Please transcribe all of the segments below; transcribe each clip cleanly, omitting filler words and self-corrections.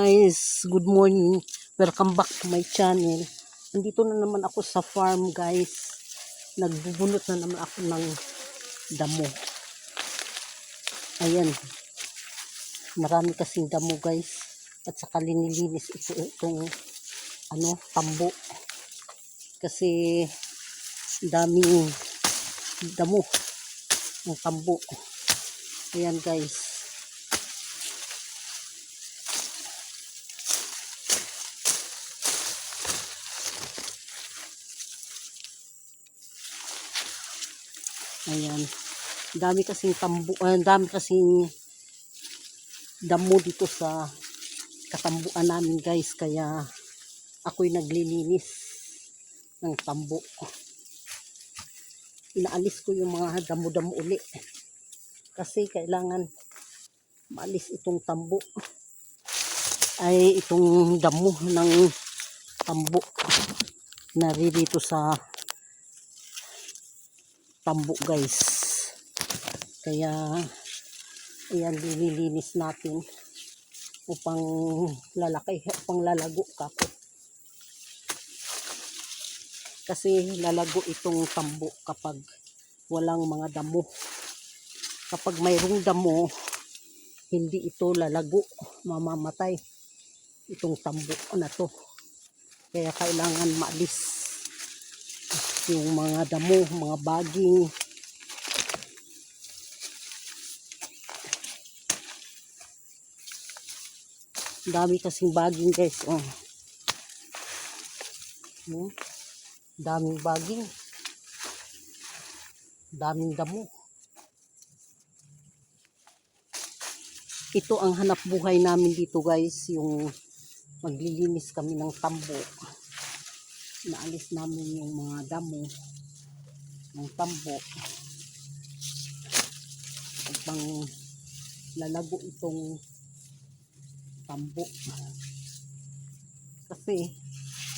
guys, good morning. Welcome back to my channel. Nandito na naman ako sa farm guys. Nagbubunot na naman ako ng damo. Ayan. Marami kasing damo guys. At saka linilinis itong tambo. Kasi daming damo ng tambo. Ayan guys. Ayan. Dami kasing tambo, dami kasing damo dito sa katambuan namin guys. Kaya ako'y naglilinis ng tambo. Inaalis ko yung mga damo-damo uli. Kasi kailangan maalis itong tambo. Ay itong damo ng tambo. Naririto sa tambo guys. Kaya ayan, nililinis natin upang lalago kako. Kasi lalago itong tambo kapag walang mga damo. Kapag mayroong damo, hindi ito lalago, mamamatay itong tambo na to. Kaya kailangan maalis yung mga damo, mga baging. Dami kasing baging guys. Oh. Daming baging. Daming damo. Ito ang hanap buhay namin dito guys. Yung maglilinis kami ng tambo. Naalis namin yung mga damo ng tambo upang lalago itong tambo. Kasi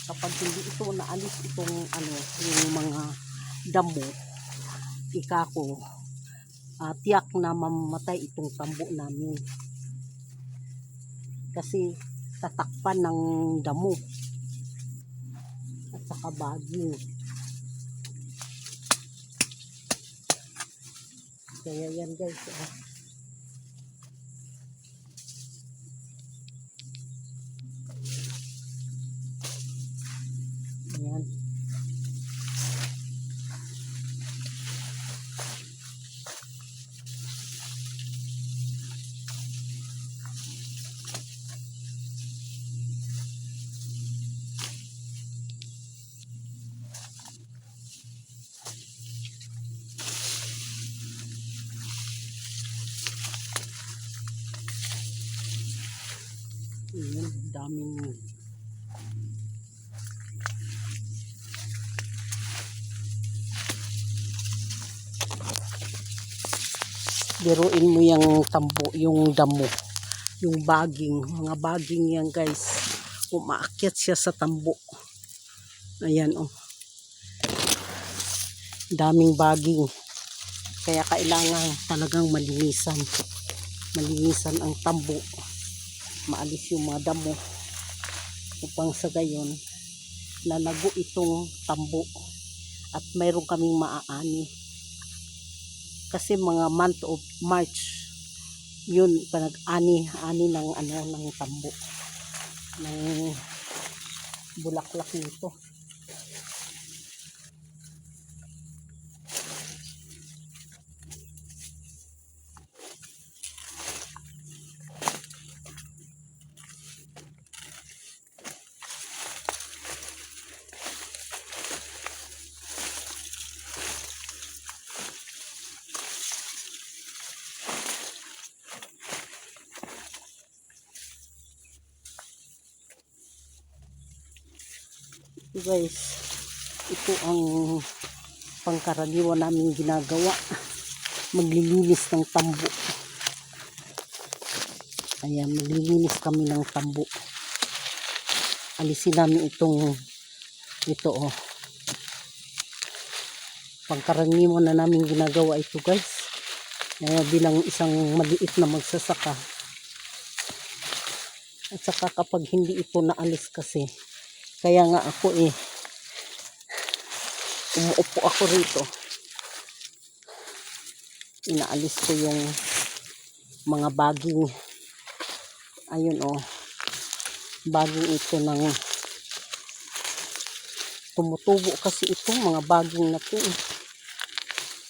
kapag hindi ito naalis itong yung mga damo, ikako tiyak na mamamatay itong tambo namin. Kasi tatakpan ng damo at saka baging. Kaya yan guys. Ayan. Ayan, daming biruin mo yung tambo, yung damo, yung baging, mga baging yan guys, umaakyat siya sa tambo. Ayan oh, daming baging. Kaya kailangan talagang malinisan ang tambo, maalis yung mga damo upang sa gayon lalago itong tambo at mayroon kaming maaani. Kasi mga month of March yun, panag-ani ng tambo, ng bulaklak nito. Guys, ito ang pangkaraniwan namin ginagawa, maglilinis ng tambo. Ayan, maglilinis kami ng tambo. Alisin namin ito oh, pangkaraniwan na namin ginagawa ito guys. Bilang isang maliit na magsasaka, At saka kapag hindi ito naalis kasi, kaya nga ako umuupo ako rito. Inaalis ko yung mga baging. Ayun baging ito ng tumutubo kasi itong mga baging na to.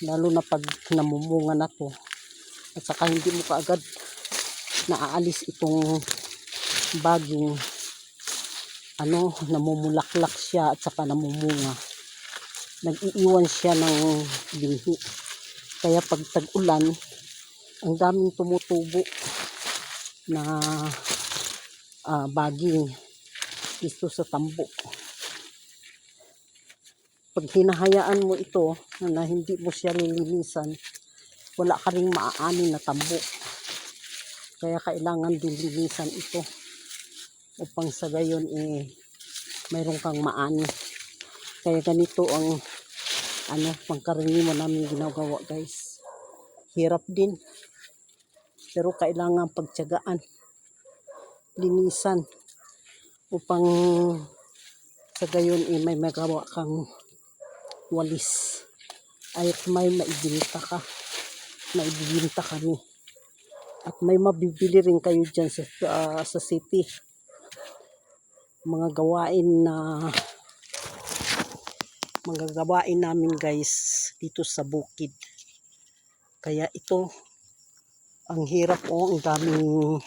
Lalo na pag namumunga na to. At saka hindi mo kaagad naaalis itong baging. Namumulaklak siya at saka namumunga. Nag-iiwan siya ng binhi. Kaya pag tag-ulan, ang daming tumutubo na baging dito sa tambo. Pag hinahayaan mo ito na hindi mo siya lilinisan, wala ka ring maaani na tambo. Kaya kailangan din linisan ito upang sa gayon mayroon kang maani. Kaya ganito ang pangkaraniwan namin ginagawa, guys. Hirap din. Pero kailangan pagtiyagaan, linisan upang sa gayon may magawa kang walis ay may maibinta ka, maibibinta kami at may mabibili rin kayo dyan sa city. Mga gawain namin, guys, dito sa bukid. Kaya ito ang hirap ang daming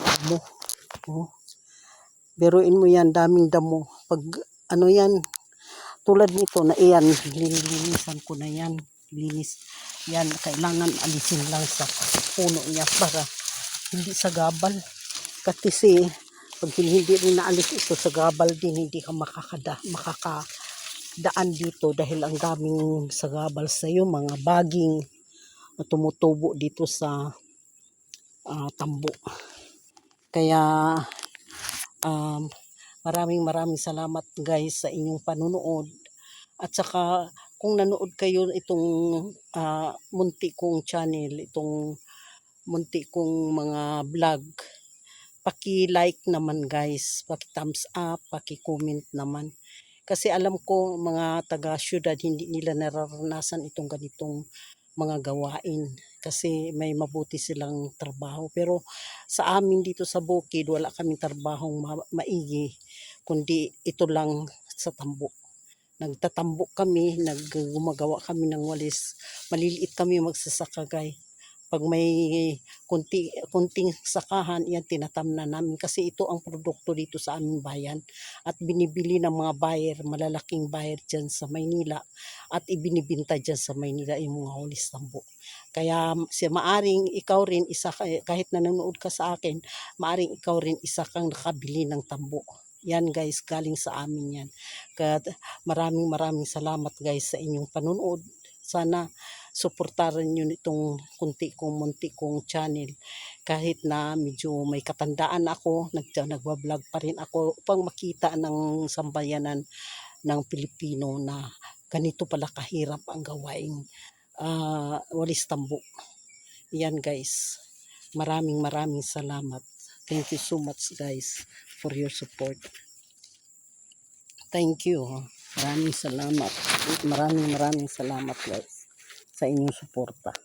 damo. Biruin mo yan, daming damo. Pag yan, tulad nito na iyan, lilinisan ko na yan. Linis. Yan, kailangan alisin lang sa puno niya para hindi sa gabal. Kasi pag hindi rin naalis ito sa gabal din, hindi ka makakadaan dito dahil ang daming sagabal sa iyo, mga baging na tumutubo dito sa tambo. Kaya maraming salamat, guys, sa inyong panunood. At saka kung nanood kayo itong munti kong channel, itong munti kong mga vlog, paki-like naman, guys, paki-thumbs up, paki-comment naman. Kasi alam ko mga taga-syudad hindi nila nararanasan itong ganitong mga gawain kasi may mabuti silang trabaho. Pero sa amin dito sa bukid, wala kaming trabahong maigi kundi ito lang sa tambo. Nagtatambo kami, gumagawa kami ng walis. Maliliit kami magsasaka, guys. Pag may kunting sakahan, yan tinatamna namin kasi ito ang produkto dito sa aming bayan at binibili ng mga buyer, malalaking buyer dyan sa Maynila at ibinibinta dyan sa Maynila yung mga walis tambo. Kaya maaring ikaw rin kahit nanonood ka sa akin, maaring ikaw rin isa kang nakabili ng tambo. Yan, guys, galing sa amin yan. Kaya maraming salamat, guys, sa inyong panunood. Sana suportahan nyo itong munti kong channel. Kahit na medyo may katandaan ako, nagbablog pa rin ako upang makita ng sambayanan ng Pilipino na ganito pala kahirap ang gawaing walis tambo. Yan, guys. Maraming salamat. Thank you so much, guys, for your support. Thank you. Maraming salamat. Maraming salamat, guys, sa inyong suporta.